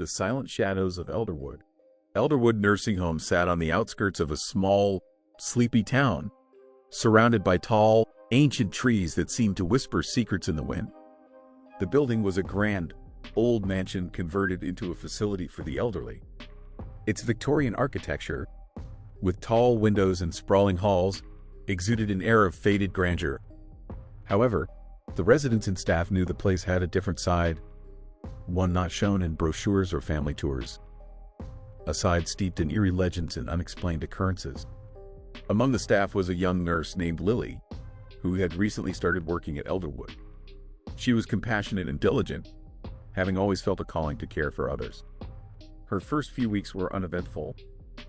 The silent shadows of Elderwood. Elderwood Nursing Home sat on the outskirts of a small, sleepy town, surrounded by tall, ancient trees that seemed to whisper secrets in the wind. The building was a grand, old mansion converted into a facility for the elderly. Its Victorian architecture, with tall windows and sprawling halls, exuded an air of faded grandeur. However, the residents and staff knew the place had a different side, one not shown in brochures or family tours. A side steeped in eerie legends and unexplained occurrences. Among the staff was a young nurse named Lily, who had recently started working at Elderwood. She was compassionate and diligent, having always felt a calling to care for others. Her first few weeks were uneventful,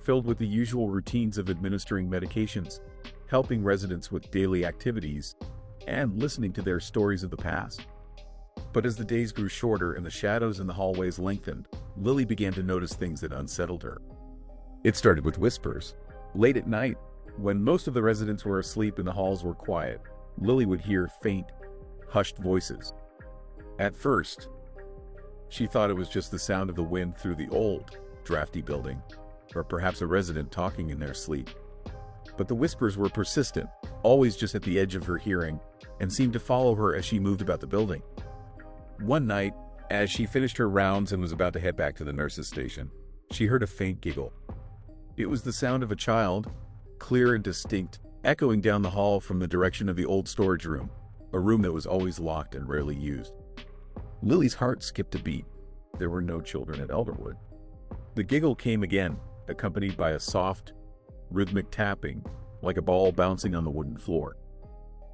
filled with the usual routines of administering medications, helping residents with daily activities, and listening to their stories of the past. But as the days grew shorter and the shadows in the hallways lengthened, Lily began to notice things that unsettled her. It started with whispers. Late at night, when most of the residents were asleep and the halls were quiet, Lily would hear faint, hushed voices. At first, she thought it was just the sound of the wind through the old, drafty building, or perhaps a resident talking in their sleep. But the whispers were persistent, always just at the edge of her hearing, and seemed to follow her as she moved about the building. One night, as she finished her rounds and was about to head back to the nurse's station, she heard a faint giggle. It was the sound of a child, clear and distinct, echoing down the hall from the direction of the old storage room, a room that was always locked and rarely used. Lily's heart skipped a beat. There were no children at Elderwood. The giggle came again, accompanied by a soft, rhythmic tapping, like a ball bouncing on the wooden floor.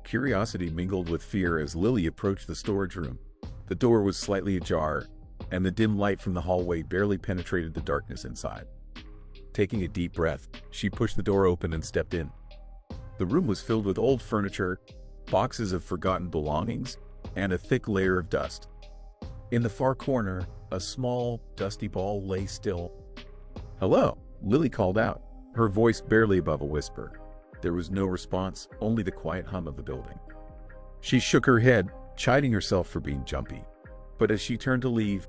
Curiosity mingled with fear as Lily approached the storage room. The door was slightly ajar, and the dim light from the hallway barely penetrated the darkness inside. Taking a deep breath, she pushed the door open and stepped in. The room was filled with old furniture, boxes of forgotten belongings, and a thick layer of dust. In the far corner, a small, dusty ball lay still. "Hello," Lily called out, her voice barely above a whisper. There was no response, only the quiet hum of the building. She shook her head, chiding herself for being jumpy. But as she turned to leave,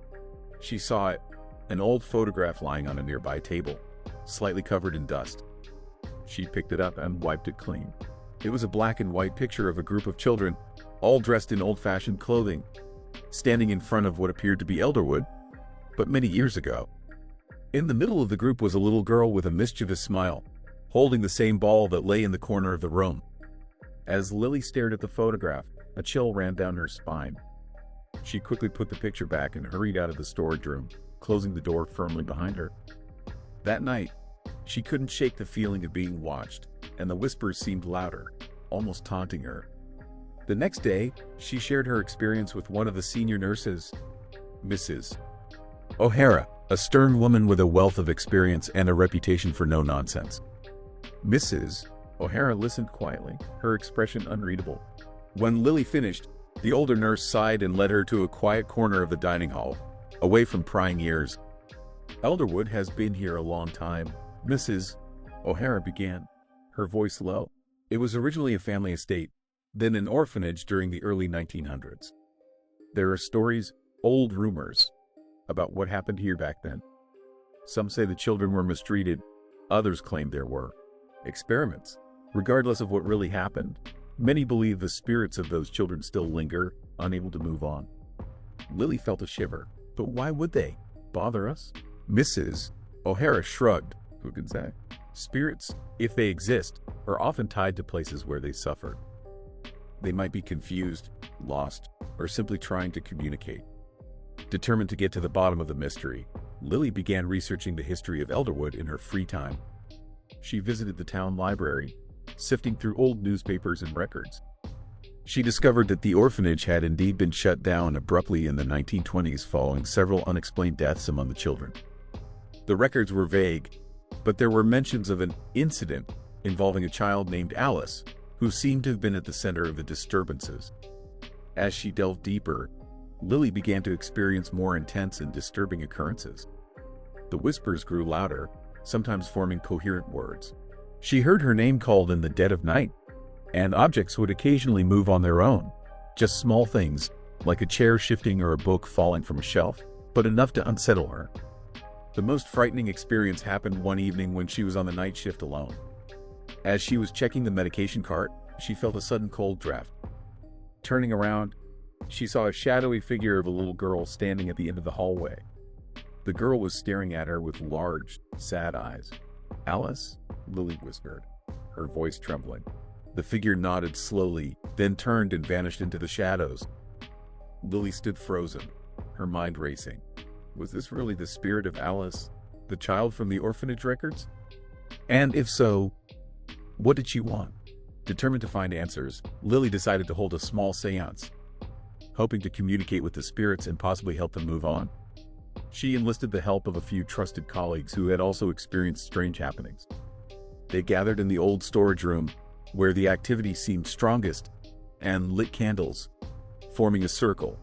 she saw it, an old photograph lying on a nearby table, slightly covered in dust. She picked it up and wiped it clean. It was a black and white picture of a group of children, all dressed in old-fashioned clothing, standing in front of what appeared to be Elderwood, but many years ago. In the middle of the group was a little girl with a mischievous smile, holding the same ball that lay in the corner of the room. As Lily stared at the photograph, a chill ran down her spine. She quickly put the picture back and hurried out of the storage room, closing the door firmly behind her. That night, she couldn't shake the feeling of being watched, and the whispers seemed louder, almost taunting her. The next day, she shared her experience with one of the senior nurses, Mrs. O'Hara, a stern woman with a wealth of experience and a reputation for no nonsense. Mrs. O'Hara listened quietly, her expression unreadable. When Lily finished, the older nurse sighed and led her to a quiet corner of the dining hall, away from prying ears. "Elderwood has been here a long time," Mrs. O'Hara began, her voice low. It was originally a family estate, then an orphanage during the early 1900s. There are stories, old rumors, about what happened here back then. Some say the children were mistreated, others claim there were experiments. Regardless of what really happened, many believe the spirits of those children still linger, unable to move on. Lily felt a shiver. But why would they bother us? Mrs. O'Hara shrugged. Who can say? Spirits, if they exist, are often tied to places where they suffered. They might be confused, lost, or simply trying to communicate. Determined to get to the bottom of the mystery, Lily began researching the history of Elderwood in her free time. She visited the town library, sifting through old newspapers and records. She discovered that the orphanage had indeed been shut down abruptly in the 1920s following several unexplained deaths among the children. The records were vague, but there were mentions of an incident involving a child named Alice, who seemed to have been at the center of the disturbances. As she delved deeper, Lily began to experience more intense and disturbing occurrences. The whispers grew louder, sometimes forming coherent words. She heard her name called in the dead of night, and objects would occasionally move on their own, just small things, like a chair shifting or a book falling from a shelf. but enough to unsettle her. The most frightening experience happened one evening when she was on the night shift alone. As she was checking the medication cart, she felt a sudden cold draft. Turning around, she saw a shadowy figure of a little girl standing at the end of the hallway. The girl was staring at her with large, sad eyes. "Alice?" Lily whispered, her voice trembling. The figure nodded slowly, then turned and vanished into the shadows. Lily stood frozen, her mind racing. Was this really the spirit of Alice, the child from the orphanage records? And if so, what did she want? Determined to find answers, Lily decided to hold a small seance, hoping to communicate with the spirits and possibly help them move on. She enlisted the help of a few trusted colleagues who had also experienced strange happenings. They gathered in the old storage room, where the activity seemed strongest, and lit candles, forming a circle.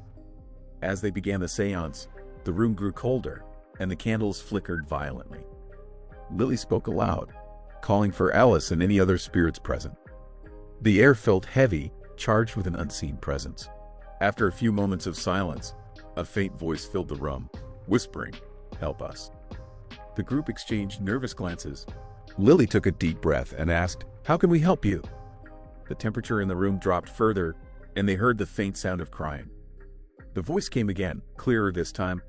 As they began the seance, the room grew colder, and the candles flickered violently. Lily spoke aloud, calling for Alice and any other spirits present. The air felt heavy, charged with an unseen presence. After a few moments of silence, a faint voice filled the room, whispering, "Help us." The group exchanged nervous glances. Lily took a deep breath and asked, "How can we help you?" The temperature in the room dropped further, and they heard the faint sound of crying. The voice came again, clearer this time.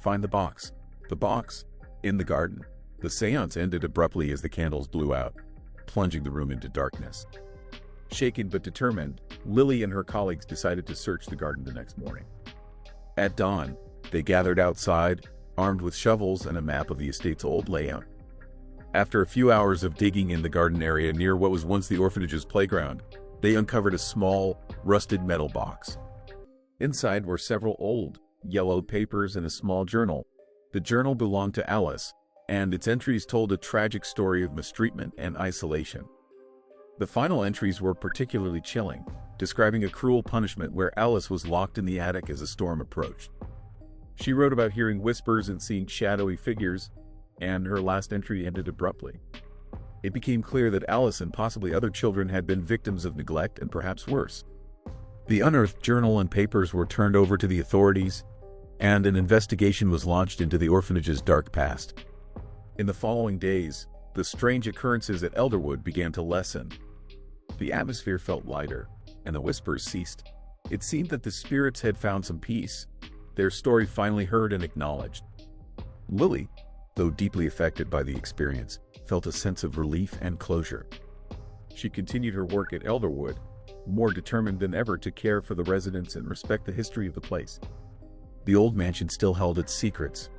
"Find the box." The box? In the garden. The seance ended abruptly as the candles blew out, plunging the room into darkness. Shaken but determined, Lily and her colleagues decided to search the garden the next morning. At dawn, they gathered outside, armed with shovels and a map of the estate's old layout. After a few hours of digging in the garden area near what was once the orphanage's playground, they uncovered a small, rusted metal box. Inside were several old, yellowed papers and a small journal. The journal belonged to Alice, and its entries told a tragic story of mistreatment and isolation. The final entries were particularly chilling, describing a cruel punishment where Alice was locked in the attic as a storm approached. She wrote about hearing whispers and seeing shadowy figures, and her last entry ended abruptly. It became clear that Alice and possibly other children had been victims of neglect and perhaps worse. The unearthed journal and papers were turned over to the authorities, and an investigation was launched into the orphanage's dark past. In the following days, the strange occurrences at Elderwood began to lessen. The atmosphere felt lighter, and the whispers ceased. It seemed that the spirits had found some peace, their story finally heard and acknowledged. Lily, though deeply affected by the experience, felt a sense of relief and closure. She continued her work at Elderwood, more determined than ever to care for the residents and respect the history of the place. The old mansion still held its secrets,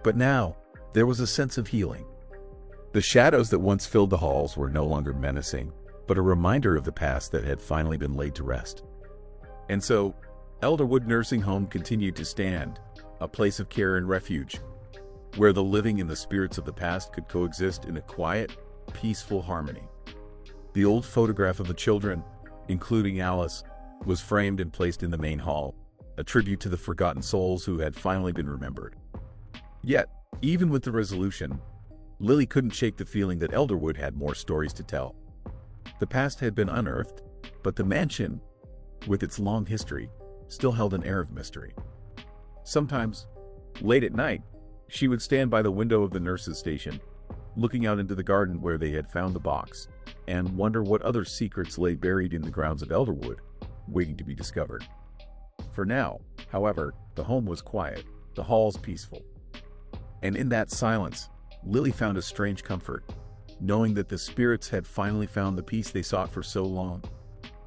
but now there was a sense of healing. The shadows that once filled the halls were no longer menacing, but a reminder of the past that had finally been laid to rest. And so, Elderwood Nursing Home continued to stand, a place of care and refuge, where the living and the spirits of the past could coexist in a quiet, peaceful harmony. The old photograph of the children, including Alice, was framed and placed in the main hall, a tribute to the forgotten souls who had finally been remembered. Yet, even with the resolution, Lily couldn't shake the feeling that Elderwood had more stories to tell. The past had been unearthed, but the mansion, with its long history, still held an air of mystery. Sometimes, late at night, she would stand by the window of the nurse's station, looking out into the garden where they had found the box, and wonder what other secrets lay buried in the grounds of Elderwood, waiting to be discovered. For now, however, the home was quiet, the halls peaceful. And in that silence, Lily found a strange comfort, knowing that the spirits had finally found the peace they sought for so long.